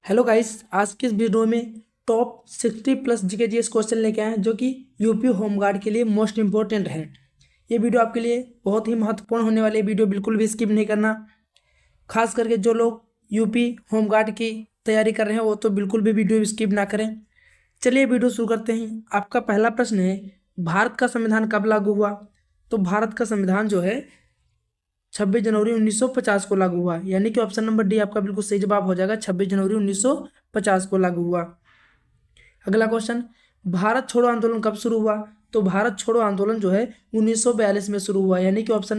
Hello guys, आज के इस वीडियो में टॉप 60 प्लस जीके क्वेश्चन लेके आए हैं जो कि यूपी होमगार्ड के लिए मोस्ट इंपॉर्टेंट है। ये वीडियो आपके लिए बहुत ही महत्वपूर्ण होने वाली वीडियो, बिल्कुल भी स्किप नहीं करना। खास करके जो लोग यूपी होमगार्ड की तैयारी कर रहे हैं वो तो बिल्कुल भी वीडियो स्किप ना करें। चलिए वीडियो शुरू करते हैं। आपका पहला प्रश्न है, भारत का संविधान कब लागू हुआ? तो भारत का संविधान जो है 26 जनवरी 1950 को लागू हुआ, यानी कि ऑप्शन नंबर डी आपका बिल्कुल सही जवाब हो जाएगा। 26 जनवरी 1950 को लागू हुआ। अगला क्वेश्चन, भारत छोड़ो आंदोलन कब शुरू हुआ? तो भारत छोड़ो आंदोलन जो है 1942 में शुरू हुआ, यानी कि ऑप्शन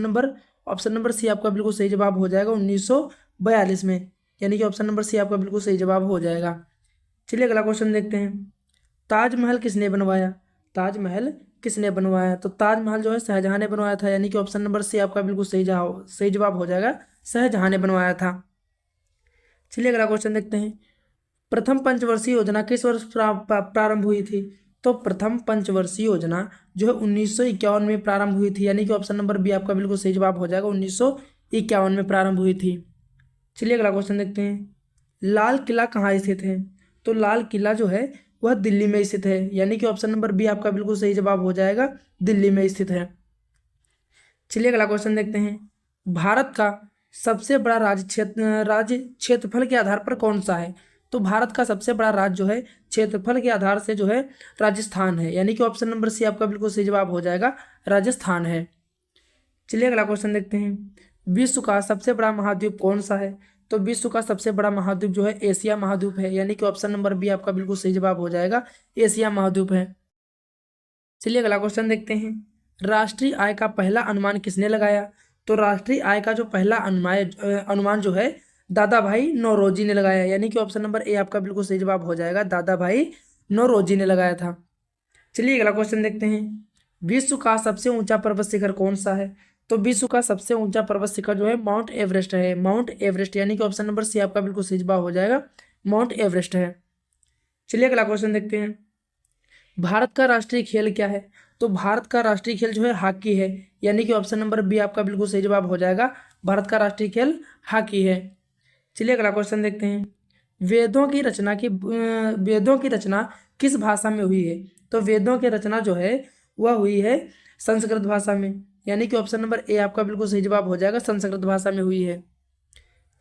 नंबर सी आपका बिल्कुल सही जवाब हो जाएगा 1942 में, यानी कि ऑप्शन नंबर सी आपका बिल्कुल सही जवाब हो जाएगा। चलिए अगला क्वेश्चन देखते हैं। ताजमहल किसने बनवाया? ताजमहल किसने बनवाया? तो ताजमहल जो है शाहजहां ने बनवाया था, यानी कि ऑप्शन नंबर सी आपका बिल्कुल सही जवाब हो जाएगा। शाहजहां ने बनवाया था। चलिए अगला क्वेश्चन देखते हैं। प्रथम पंचवर्षीय योजना किस वर्ष प्रारंभ हुई थी? तो प्रथम पंचवर्षीय योजना जो है 1951 में प्रारंभ हुई थी, यानी कि ऑप्शन नंबर बी आपका बिल्कुल सही जवाब हो जाएगा। 1951 में प्रारंभ हुई थी। चलिए अगला क्वेश्चन देखते हैं। लाल किला कहाँ स्थित है? तो लाल किला जो है वह दिल्ली में स्थित है, यानी कि ऑप्शन नंबर बी आपका बिल्कुल सही जवाब हो जाएगा। दिल्ली में स्थित है। चलिए अगला क्वेश्चन देखते हैं। भारत का सबसे बड़ा राज्य क्षेत्रफल के आधार पर कौन सा है? तो भारत का सबसे बड़ा राज्य जो है क्षेत्रफल के आधार से जो है राजस्थान है, यानी कि ऑप्शन नंबर सी आपका बिल्कुल सही जवाब हो जाएगा। राजस्थान है। चलिए अगला क्वेश्चन देखते हैं। विश्व का सबसे बड़ा महाद्वीप कौन सा है? तो विश्व का सबसे बड़ा महाद्वीप जो है एशिया महाद्वीप है, यानी कि ऑप्शन नंबर बी आपका बिल्कुल सही जवाब हो जाएगा। एशिया महाद्वीप है। चलिए अगला क्वेश्चन देखते हैं। राष्ट्रीय आय का पहला अनुमान किसने लगाया? तो राष्ट्रीय आय का जो पहला अनुमान जो है दादा भाई नौरोजी ने लगाया, यानी कि ऑप्शन नंबर ए आपका बिल्कुल सही जवाब हो जाएगा। दादा भाई नौरोजी ने लगाया था। चलिए अगला क्वेश्चन देखते हैं। विश्व का सबसे ऊंचा पर्वत शिखर कौन सा है? तो विश्व का सबसे ऊंचा पर्वत शिखर जो है माउंट एवरेस्ट है। माउंट एवरेस्ट, यानी कि ऑप्शन नंबर सी आपका बिल्कुल सही जवाब हो जाएगा। माउंट एवरेस्ट है। चलिए अगला क्वेश्चन देखते हैं। भारत का राष्ट्रीय खेल क्या है? तो भारत का राष्ट्रीय खेल जो है हॉकी है, यानी कि ऑप्शन नंबर बी आपका बिल्कुल सही जवाब हो जाएगा। भारत का राष्ट्रीय खेल हॉकी है। चलिए अगला क्वेश्चन देखते हैं। वेदों की रचना किस भाषा में हुई है? तो वेदों की रचना जो है वह हुई है संस्कृत भाषा में, यानी कि ऑप्शन नंबर ए आपका बिल्कुल सही जवाब हो जाएगा। संस्कृत भाषा में हुई है।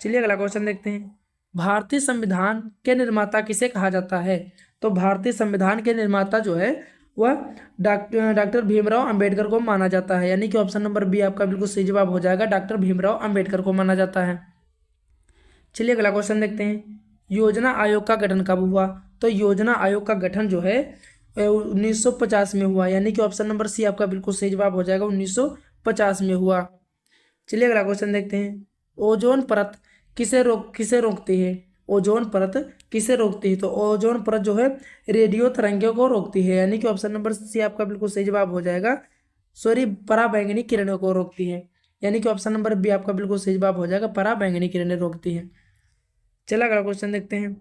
चलिए अगला क्वेश्चन देखते हैं। भारतीय संविधान के निर्माता किसे कहा जाता है? तो भारतीय संविधान के निर्माता जो है वह डॉक्टर भीमराव अंबेडकर को माना जाता है, यानी कि ऑप्शन नंबर बी आपका बिल्कुल सही जवाब हो जाएगा। डॉक्टर भीमराव अंबेडकर को माना जाता है। चलिए अगला क्वेश्चन देखते हैं। योजना आयोग का गठन कब हुआ? तो योजना आयोग का गठन जो है 1950 में हुआ, यानी कि ऑप्शन नंबर सी आपका बिल्कुल सही जवाब हो जाएगा। 1950 में हुआ। चलिए अगला क्वेश्चन देखते हैं। ओजोन परत किसे रोकती है? ओजोन परत किसे रोकती है? तो ओजोन परत जो है रेडियो तरंगों को रोकती है, यानी कि ऑप्शन नंबर सी आपका बिल्कुल सही जवाब हो जाएगा। सॉरी, पराबैंगनी किरणों को रोकती है, यानी कि ऑप्शन नंबर बी आपका बिल्कुल सही जवाब हो जाएगा। पराबैंगनी किरणें रोकती है। चला अगला क्वेश्चन देखते हैं।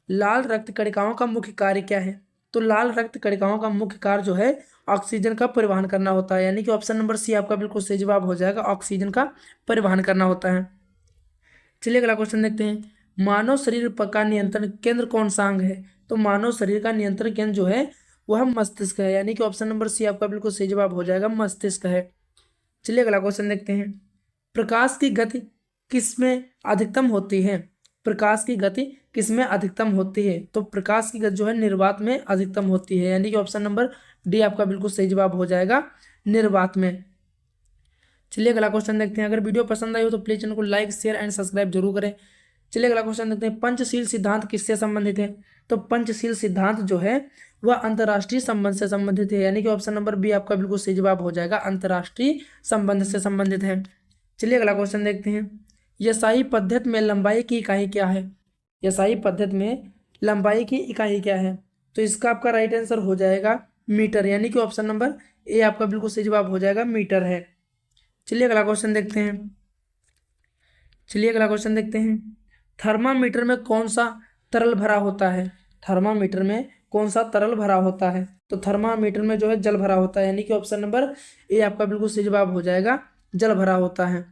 लाल रक्त कणिकाओं का मुख्य कार्य क्या है? तो लाल रक्त कणिकाओं का मुख्य कार्य जो है ऑक्सीजन का परिवहन करना होता है, यानी कि ऑप्शन नंबर सी आपका बिल्कुल सही जवाब हो जाएगा। ऑक्सीजन का परिवहन करना होता है। चलिए अगला क्वेश्चन देखते हैं। मानव शरीर का नियंत्रण केंद्र कौन सा अंग है? तो मानव शरीर का नियंत्रण केंद्र जो है वह मस्तिष्क है, यानी कि ऑप्शन नंबर सी आपका बिल्कुल सही जवाब हो जाएगा। मस्तिष्क है। चलिए अगला क्वेश्चन देखते हैं। प्रकाश की गति किसमें अधिकतम होती है? प्रकाश की गति किसमें अधिकतम होती है? तो प्रकाश की गति जो है निर्वात में अधिकतम होती है, यानी कि ऑप्शन नंबर डी आपका बिल्कुल सही जवाब हो जाएगा। निर्वात में। चलिए अगला क्वेश्चन देखते हैं। अगर वीडियो पसंद आई हो तो प्लीज चैनल को लाइक शेयर एंड सब्सक्राइब जरूर करें। चलिए अगला क्वेश्चन देखते हैं। पंचशील सिद्धांत किससे संबंधित है? तो पंचशील सिद्धांत जो है वह अंतर्राष्ट्रीय संबंध से संबंधित है, यानी कि ऑप्शन नंबर बी आपका बिल्कुल सही जवाब हो जाएगा। अंतर्राष्ट्रीय संबंध से संबंधित है। चलिए अगला क्वेश्चन देखते हैं। यशाई पद्धति में लंबाई की इकाई क्या है? यशाई पद्धति में लंबाई की इकाई क्या है? तो इसका आपका राइट आंसर हो जाएगा मीटर, यानी कि ऑप्शन नंबर ए आपका बिल्कुल सही जवाब हो जाएगा। मीटर है। चलिए अगला क्वेश्चन देखते हैं। थर्मामीटर में कौन सा तरल भरा होता है? थर्मामीटर में कौन सा तरल भरा होता है? तो थर्मामीटर में जो है जल भरा होता है, यानी कि ऑप्शन नंबर ए आपका बिल्कुल सही जवाब हो जाएगा। जल भरा होता है।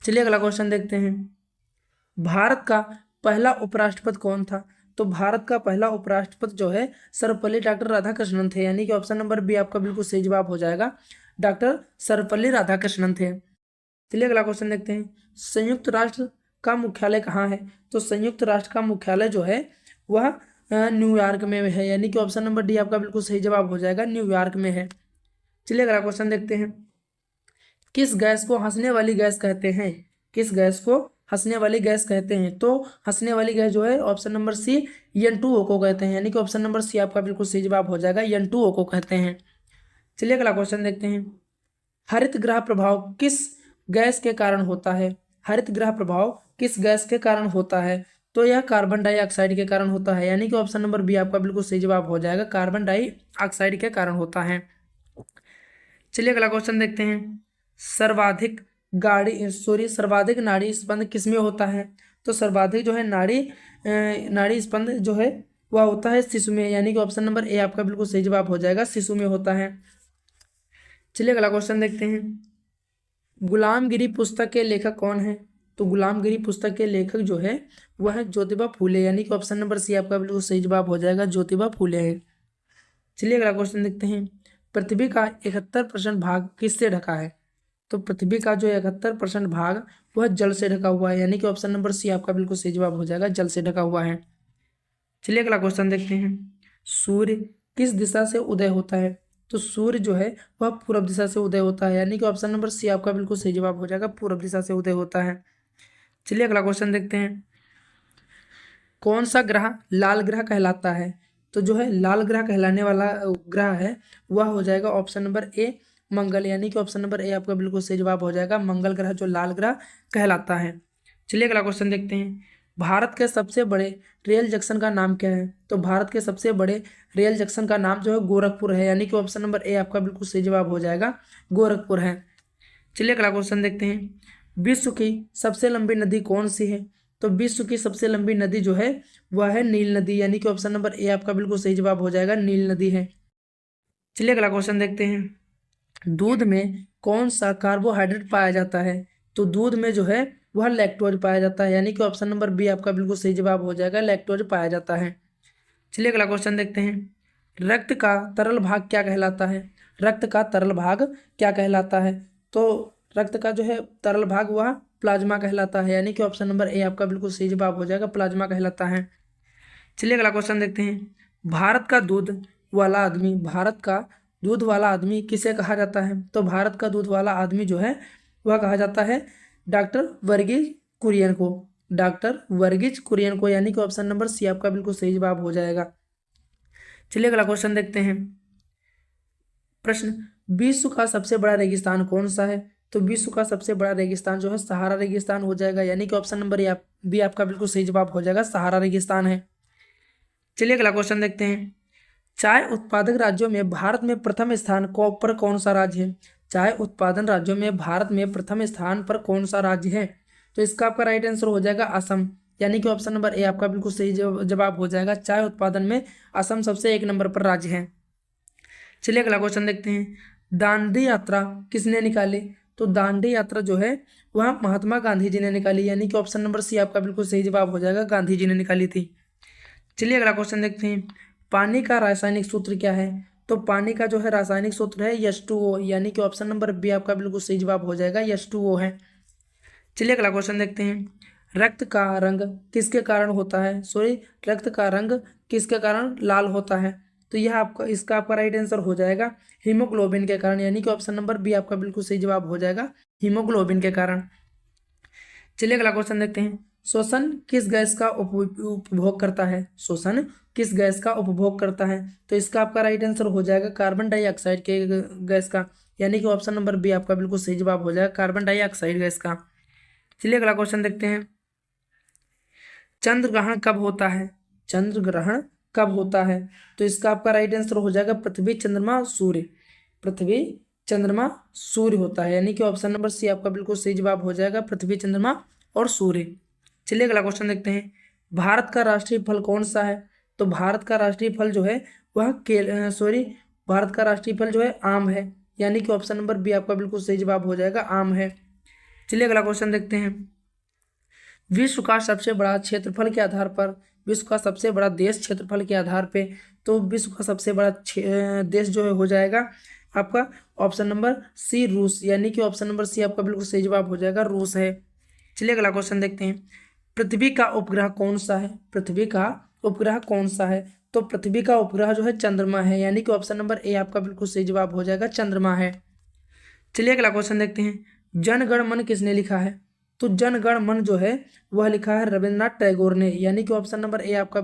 चलिए अगला क्वेश्चन देखते हैं। भारत का पहला उपराष्ट्रपति कौन था? तो भारत का पहला उपराष्ट्रपति जो है सर्वपल्ली डॉक्टर राधाकृष्णन थे, यानी कि ऑप्शन नंबर बी आपका बिल्कुल सही जवाब हो जाएगा, डॉक्टर सर्वपल्ली राधाकृष्णन थे। चलिए अगला क्वेश्चन देखते हैं, संयुक्त राष्ट्र का मुख्यालय कहाँ है? तो संयुक्त राष्ट्र का मुख्यालय जो है वह न्यूयॉर्क में है, यानी कि ऑप्शन नंबर डी आपका बिल्कुल सही जवाब हो जाएगा, न्यूयॉर्क में है। चलिए अगला क्वेश्चन देखते हैं, किस गैस को हंसने वाली गैस कहते हैं? किस गैस को हंसने वाली गैस कहते हैं? तो हंसने वाली गैस जो है ऑप्शन नंबर सी N2O को कहते हैं, यानी कि ऑप्शन नंबर सी आपका बिल्कुल सही जवाब हो जाएगा, N2O को कहते हैं। चलिए अगला क्वेश्चन देखते हैं, हरित गृह प्रभाव किस गैस के कारण होता है? हरित गृह प्रभाव किस गैस के कारण होता है? तो यह कार्बन डाइऑक्साइड के कारण होता है, यानी कि ऑप्शन नंबर बी आपका बिल्कुल सही जवाब हो जाएगा, कार्बन डाइऑक्साइड के कारण होता है। चलिए अगला क्वेश्चन देखते हैं, सर्वाधिक सर्वाधिक नाड़ी स्पंद किसमें होता है? तो सर्वाधिक जो है नाड़ी स्पंद जो है वह होता है शिशु में, यानी कि ऑप्शन नंबर ए आपका बिल्कुल सही जवाब हो जाएगा, शिशु में होता है। चलिए अगला क्वेश्चन देखते हैं, गुलामगिरी पुस्तक के लेखक कौन है? तो गुलामगिरी पुस्तक के लेखक जो है वह है ज्योतिबा फूले, यानी कि ऑप्शन नंबर सी आपका बिल्कुल सही जवाब हो जाएगा, ज्योतिबा फूले है। चलिए अगला क्वेश्चन देखते हैं, पृथ्वी का 71% भाग किससे ढका है? तो पृथ्वी का जो 71% भाग वह जल से ढका हुआ है, यानी कि ऑप्शन नंबर सी आपका बिल्कुल सही जवाब हो जाएगा, जल से ढका हुआ है। चलिए अगला क्वेश्चन देखते हैं, सूर्य किस दिशा से उदय होता है? तो सूर्य जो है वह पूर्व दिशा से उदय होता है, यानी कि ऑप्शन नंबर सी आपका बिल्कुल सही जवाब हो जाएगा, पूर्व दिशा से उदय होता है। चलिए अगला क्वेश्चन देखते हैं, कौन सा ग्रह लाल ग्रह कहलाता है? तो जो है लाल ग्रह कहलाने वाला ग्रह है वह हो जाएगा ऑप्शन नंबर ए मंगल, यानी कि ऑप्शन नंबर ए आपका बिल्कुल सही जवाब हो जाएगा, मंगल ग्रह जो लाल ग्रह कहलाता है। चलिए अगला क्वेश्चन देखते हैं, भारत के सबसे बड़े रेल जंक्शन का नाम क्या है? तो भारत के सबसे बड़े रेल जंक्शन का नाम जो है गोरखपुर है, यानी कि ऑप्शन नंबर ए आपका बिल्कुल सही जवाब हो जाएगा, गोरखपुर है। चलिए अगला क्वेश्चन देखते हैं, विश्व की सबसे लंबी नदी कौन सी है? तो विश्व की सबसे लंबी नदी जो है वह है नील नदी, यानी कि ऑप्शन नंबर ए आपका बिल्कुल सही जवाब हो जाएगा, नील नदी है। चलिए अगला क्वेश्चन देखते हैं, दूध में कौन सा कार्बोहाइड्रेट पाया जाता है? तो दूध में जो है वह लैक्टोज पाया जाता है, यानी कि ऑप्शन नंबर बी आपका बिल्कुल सही जवाब हो जाएगा, लैक्टोज पाया जाता है। चलिए अगला क्वेश्चन देखते हैं, रक्त का तरल भाग क्या कहलाता है? रक्त का तरल भाग क्या कहलाता है? तो रक्त का जो है तरल भाग वह प्लाज्मा कहलाता है, यानी कि ऑप्शन नंबर ए आपका बिल्कुल सही जवाब हो जाएगा, प्लाज्मा कहलाता है। चलिए अगला क्वेश्चन देखते हैं, भारत का दूध वाला आदमी किसे कहा जाता है? तो भारत का दूध वाला आदमी जो है वह कहा जाता है डॉक्टर वर्गीज कुरियन को, डॉक्टर वर्गीज कुरियन को, यानी कि ऑप्शन नंबर सी आपका बिल्कुल सही जवाब हो जाएगा। चलिए अगला क्वेश्चन देखते हैं, प्रश्न, विश्व का सबसे बड़ा रेगिस्तान कौन सा है? तो विश्व का सबसे बड़ा रेगिस्तान जो है सहारा रेगिस्तान हो जाएगा, यानी कि ऑप्शन नंबर बी आपका बिल्कुल सही जवाब हो जाएगा, सहारा रेगिस्तान है। चलिए अगला क्वेश्चन देखते हैं, चाय उत्पादक राज्यों में भारत में प्रथम स्थान पर कौन सा राज्य है? चाय उत्पादन राज्यों में भारत में प्रथम स्थान पर कौन सा राज्य है? तो इसका आपका राइट आंसर हो जाएगा असम, यानी कि ऑप्शन नंबर ए आपका बिल्कुल सही जवाब हो जाएगा, चाय उत्पादन में असम सबसे 1 नंबर पर राज्य है। चलिए अगला क्वेश्चन देखते हैं, दांडी यात्रा किसने निकाली? तो दांडी यात्रा जो है वह महात्मा गांधी जी ने निकाली, यानी कि ऑप्शन नंबर सी आपका बिल्कुल सही जवाब हो जाएगा, गांधी जी ने निकाली थी। चलिए अगला क्वेश्चन देखते हैं, पानी का रासायनिक सूत्र क्या है? तो पानी का जो है रासायनिक सूत्र है H2O, यानी कि ऑप्शन नंबर बी आपका बिल्कुल सही जवाब हो जाएगा, H2O है। चलिए अगला क्वेश्चन देखते हैं, रक्त का रंग किसके कारण होता है? रक्त का रंग किसके कारण लाल होता है? तो यह इसका आपका राइट आंसर हो जाएगा हीमोग्लोबिन के कारण, यानी कि ऑप्शन नंबर बी आपका बिल्कुल सही जवाब हो जाएगा, हीमोग्लोबिन के कारण। चलिए अगला क्वेश्चन देखते हैं, श्वसन किस गैस का उपभोग करता है? श्वसन किस गैस का उपभोग करता है? तो इसका आपका राइट आंसर हो जाएगा कार्बन डाइऑक्साइड के गैस का, यानी कि ऑप्शन नंबर बी आपका बिल्कुल सही जवाब हो जाएगा, कार्बन डाइऑक्साइड गैस का। चलिए अगला क्वेश्चन देखते हैं, चंद्र ग्रहण कब होता है? चंद्र ग्रहण कब होता है? तो इसका आपका राइट आंसर हो जाएगा पृथ्वी चंद्रमा सूर्य, पृथ्वी चंद्रमा सूर्य होता है, यानी कि ऑप्शन नंबर सी आपका बिल्कुल सही जवाब हो जाएगा, पृथ्वी चंद्रमा और सूर्य। चलिए अगला क्वेश्चन देखते हैं, भारत का राष्ट्रीय फल कौन सा है? तो भारत का राष्ट्रीय फल जो है वह भारत का राष्ट्रीय फल जो है आम है, यानी कि ऑप्शन नंबर बी आपका बिल्कुल सही जवाब हो जाएगा, आम है। चलिए अगला क्वेश्चन देखते हैं, विश्व का सबसे बड़ा क्षेत्रफल के आधार पर विश्व का सबसे बड़ा देश क्षेत्रफल के आधार पे, तो विश्व का सबसे बड़ा देश जो है हो जाएगा आपका ऑप्शन नंबर सी रूस, यानी कि ऑप्शन नंबर सी आपका बिल्कुल सही जवाब हो जाएगा, रूस है। चलिए अगला क्वेश्चन देखते हैं। पृथ्वी का उपग्रह कौन सा है? पृथ्वी का उपग्रह कौन सा है? तो पृथ्वी का उपग्रह जो है चंद्रमा है, यानी कि ऑप्शन नंबर ए आपका बिल्कुल सही जवाब हो जाएगा, चंद्रमा है। चलिए अगला क्वेश्चन देखते हैं। जन गण मन किसने लिखा है? तो जन गण मन जो है वह लिखा है रविन्द्रनाथ टैगोर ने, यानी कि ऑप्शन नंबर ए आपका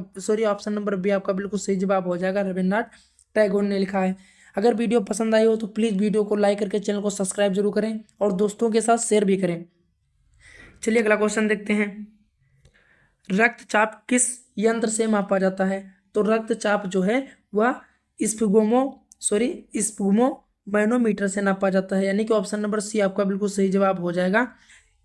ऑप्शन नंबर बी आपका बिल्कुल सही जवाब हो जाएगा, रविन्द्रनाथ टैगोर ने लिखा है। अगर वीडियो पसंद आई हो तो प्लीज़ वीडियो को लाइक करके चैनल को सब्सक्राइब जरूर करें और दोस्तों के साथ शेयर भी करें। चलिए अगला क्वेश्चन देखते हैं। रक्तचाप किस यंत्र से मापा जाता है? तो रक्तचाप जो है वह स्पुगमो मैनोमीटर से नापा जाता है, यानी कि ऑप्शन नंबर सी आपका बिल्कुल सही जवाब हो जाएगा,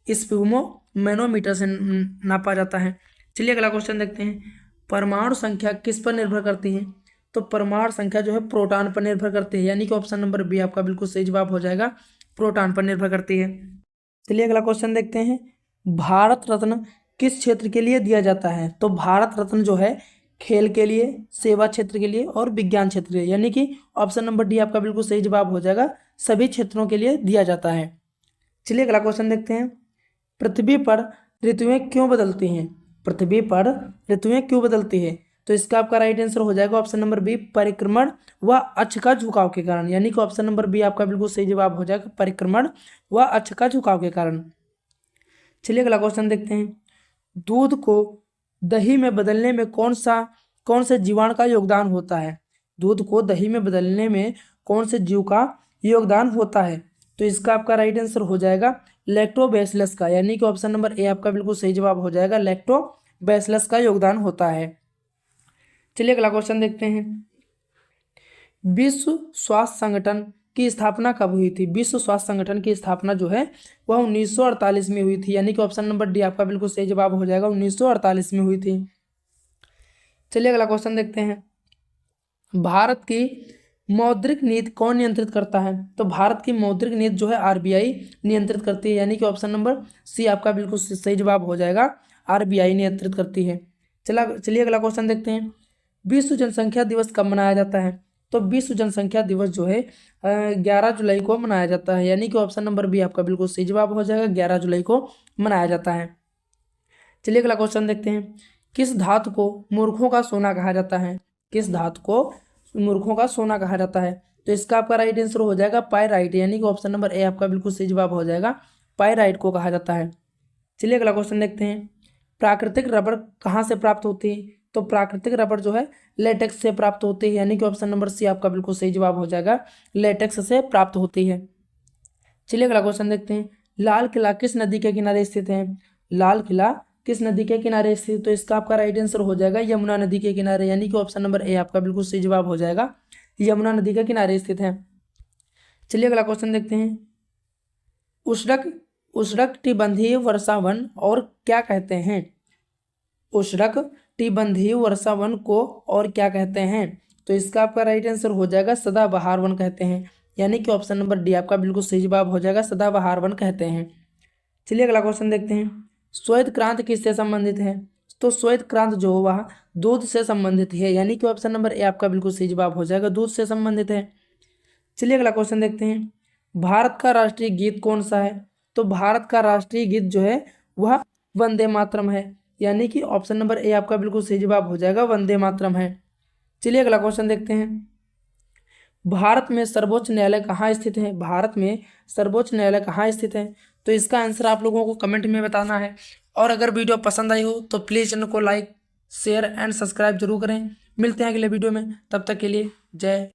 स्पुगमो मैनोमीटर से नापा जाता है। चलिए अगला क्वेश्चन देखते हैं। परमाणु संख्या किस पर निर्भर करती है? तो परमाणु संख्या जो है प्रोटॉन पर निर्भर करती है, यानी कि ऑप्शन नंबर बी आपका बिल्कुल सही जवाब हो जाएगा, प्रोटॉन पर निर्भर करती है। चलिए अगला क्वेश्चन देखते हैं। भारत रत्न किस क्षेत्र के लिए दिया जाता है? तो भारत रत्न जो है खेल के लिए, सेवा क्षेत्र के लिए और विज्ञान क्षेत्र के लिए, यानी कि ऑप्शन नंबर डी आपका बिल्कुल सही जवाब हो जाएगा, सभी क्षेत्रों के लिए दिया जाता है। चलिए अगला क्वेश्चन देखते हैं। पृथ्वी पर ऋतुएं क्यों बदलती हैं? पृथ्वी पर ऋतुएं क्यों बदलती है? तो इसका आपका राइट आंसर हो जाएगा ऑप्शन नंबर बी, परिक्रमण व अक्ष का झुकाव के कारण, यानी कि ऑप्शन नंबर बी आपका बिल्कुल सही जवाब हो जाएगा, परिक्रमण व अक्ष का झुकाव के कारण। चलिए अगला क्वेश्चन देखते हैं। दूध को दही में बदलने में कौन से जीवाणु का योगदान होता है? दूध को दही में बदलने में कौन से जीव का योगदान होता है? तो इसका आपका राइट आंसर हो जाएगा लैक्टोबैसिलस का, यानी कि ऑप्शन नंबर ए आपका बिल्कुल सही जवाब हो जाएगा, लैक्टोबैसिलस का योगदान होता है। चलिए अगला क्वेश्चन देखते हैं। विश्व स्वास्थ्य संगठन की स्थापना कब हुई थी? विश्व स्वास्थ्य संगठन की स्थापना जो है वह 1948 में हुई थी, यानी कि ऑप्शन नंबर डी आपका बिल्कुल सही जवाब हो जाएगा, 1948 में हुई थी। चलिए अगला क्वेश्चन देखते हैं। भारत की मौद्रिक नीति कौन नियंत्रित करता है? तो भारत की मौद्रिक नीति जो है आरबीआई नियंत्रित करती है, यानी कि ऑप्शन नंबर सी आपका बिल्कुल सही जवाब हो जाएगा, आरबीआई नियंत्रित करती है। चलिए अगला क्वेश्चन देखते हैं। विश्व जनसंख्या दिवस कब मनाया जाता है? तो विश्व जनसंख्या दिवस जो है 11 जुलाई को मनाया जाता है, यानी कि ऑप्शन नंबर बी आपका बिल्कुल सही जवाब हो जाएगा, 11 जुलाई को मनाया जाता है। चलिए अगला क्वेश्चन देखते हैं। किस धातु को मूर्खों का सोना कहा जाता है? किस धातु को मूर्खों का सोना कहा जाता है? तो इसका आपका राइट आंसर हो जाएगा पाइराइट, यानी कि ऑप्शन नंबर ए आपका बिल्कुल सही जवाब हो जाएगा, पाइराइट को कहा जाता है। चलिए अगला क्वेश्चन देखते हैं। प्राकृतिक रबड़ कहाँ से प्राप्त होती है? तो प्राकृतिक रबड़ जो है लेटेक्स से प्राप्त होती है, यानी कि ऑप्शन नंबर सी आपका बिल्कुल सही जवाब हो जाएगा, लेटेक्स से प्राप्त होती है। चलिए अगला क्वेश्चन देखते हैं। लाल किला किस नदी के किनारे स्थित है? लाल किला किस नदी के किनारे स्थित? तो इसका आपका राइट आंसर हो जाएगा यमुना नदी के किनारे, यानी कि ऑप्शन नंबर ए आपका बिल्कुल सही जवाब हो जाएगा, यमुना नदी के किनारे स्थित है। चलिए अगला क्वेश्चन देखते हैं। उष्णकटिबंधीय वर्षा वन और क्या कहते हैं? उष्णकटिबंधीय वर्षा वन को और क्या कहते हैं? तो इसका आपका राइट आंसर हो जाएगा सदाबहार वन कहते हैं, यानी कि ऑप्शन नंबर डी आपका बिल्कुल सही जवाब हो जाएगा, सदाबहार वन कहते हैं। चलिए अगला क्वेश्चन देखते हैं। श्वेत क्रांति किससे संबंधित है? तो श्वेत क्रांति जो वह दूध से संबंधित है, यानी कि ऑप्शन नंबर ए आपका बिल्कुल सही जवाब हो जाएगा, दूध से संबंधित है। चलिए अगला क्वेश्चन देखते हैं। भारत का राष्ट्रीय गीत कौन सा है? तो भारत का राष्ट्रीय गीत जो है वह वंदे मातरम है, यानी कि ऑप्शन नंबर ए आपका बिल्कुल सही जवाब हो जाएगा, वंदे मातरम है। चलिए अगला क्वेश्चन देखते हैं। भारत में सर्वोच्च न्यायालय कहाँ स्थित है? भारत में सर्वोच्च न्यायालय कहाँ स्थित है? तो इसका आंसर आप लोगों को कमेंट में बताना है, और अगर वीडियो पसंद आई हो तो प्लीज़ चैनल को लाइक, शेयर एंड सब्सक्राइब जरूर करें। मिलते हैं अगले वीडियो में, तब तक के लिए जय